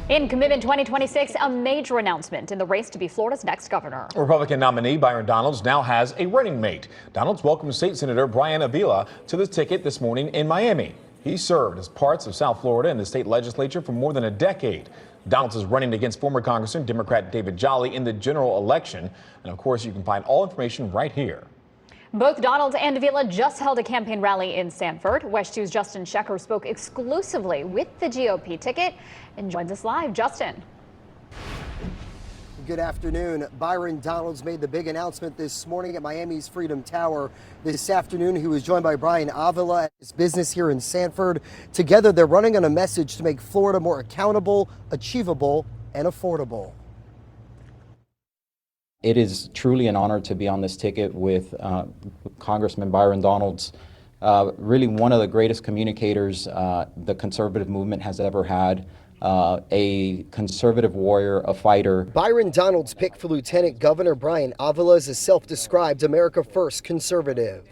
In Commitment 2026, a major announcement in the race to be Florida's next governor. Republican nominee Byron Donalds now has a running mate. Donalds welcomed State Senator Bryan Avila to the ticket this morning in Miami. He served as parts of South Florida in the state legislature for more than a decade. Donalds is running against former Congressman Democrat David Jolly in the general election. And of course, you can find all information right here. Both Donalds and Avila just held a campaign rally in Sanford. WESH 2's Justin Shecker spoke exclusively with the GOP ticket and joins us live. Justin. Good afternoon. Byron Donalds made the big announcement this morning at Miami's Freedom Tower. This afternoon, he was joined by Bryan Avila at his business here in Sanford. Together, they're running on a message to make Florida more accountable, achievable, and affordable. It is truly an honor to be on this ticket with Congressman Byron Donalds, really one of the greatest communicators the conservative movement has ever had, a conservative warrior, a fighter. Byron Donalds' pick for Lieutenant Governor Bryan Avila is a self-described America First conservative.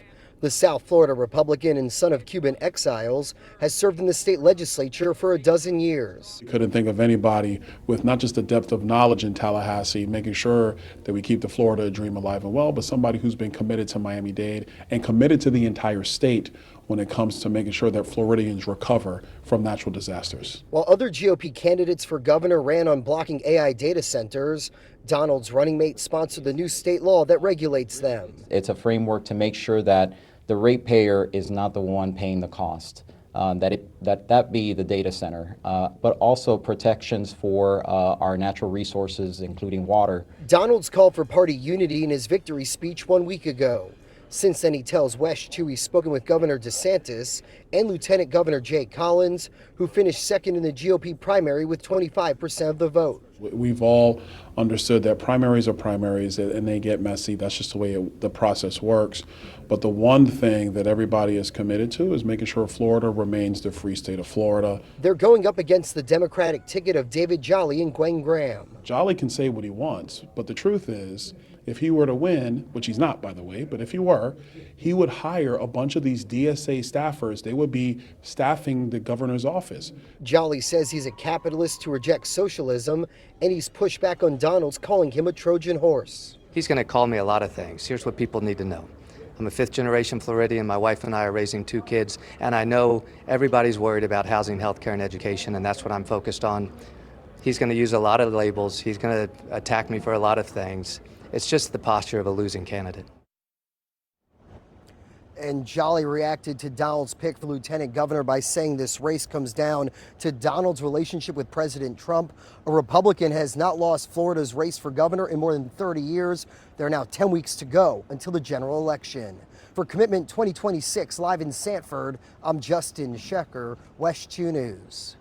The South Florida Republican and son of Cuban exiles has served in the state legislature for a dozen years. Couldn't think of anybody with not just the depth of knowledge in Tallahassee, making sure that we keep the Florida dream alive and well, but somebody who's been committed to Miami-Dade and committed to the entire state when it comes to making sure that Floridians recover from natural disasters. While other GOP candidates for governor ran on blocking AI data centers, Donalds' running mate sponsored the new state law that regulates them. It's a framework to make sure that the ratepayer is not the one paying the cost, that be the data center, but also protections for our natural resources, including water. Donalds called for party unity in his victory speech 1 week ago. Since then, he tells WESH 2 he's spoken with Governor DeSantis and Lieutenant Governor Jay Collins, who finished second in the GOP primary with 25% of the vote. We've all understood that primaries are primaries and they get messy. That's just the way the process works. But the one thing that everybody is committed to is making sure Florida remains the free state of Florida. They're going up against the Democratic ticket of David Jolly and Gwen Graham. Jolly can say what he wants, but the truth is, if he were to win, which he's not, by the way, but if he were, he would hire a bunch of these DSA staffers. They would be staffing the governor's office. Jolly says he's a capitalist who rejects socialism, and he's pushed back on Donalds, calling him a Trojan horse. He's going to call me a lot of things. Here's what people need to know. I'm a fifth-generation Floridian. My wife and I are raising 2 kids, and I know everybody's worried about housing, healthcare, and education, and that's what I'm focused on. He's going to use a lot of labels. He's going to attack me for a lot of things. It's just the posture of a losing candidate. And Jolly reacted to Donalds' pick for lieutenant governor by saying this race comes down to Donalds' relationship with President Trump. A Republican has not lost Florida's race for governor in more than 30 years. There are now 10 weeks to go until the general election. For Commitment 2026 live in Sanford, I'm Justin Shecker, WESH 2 News.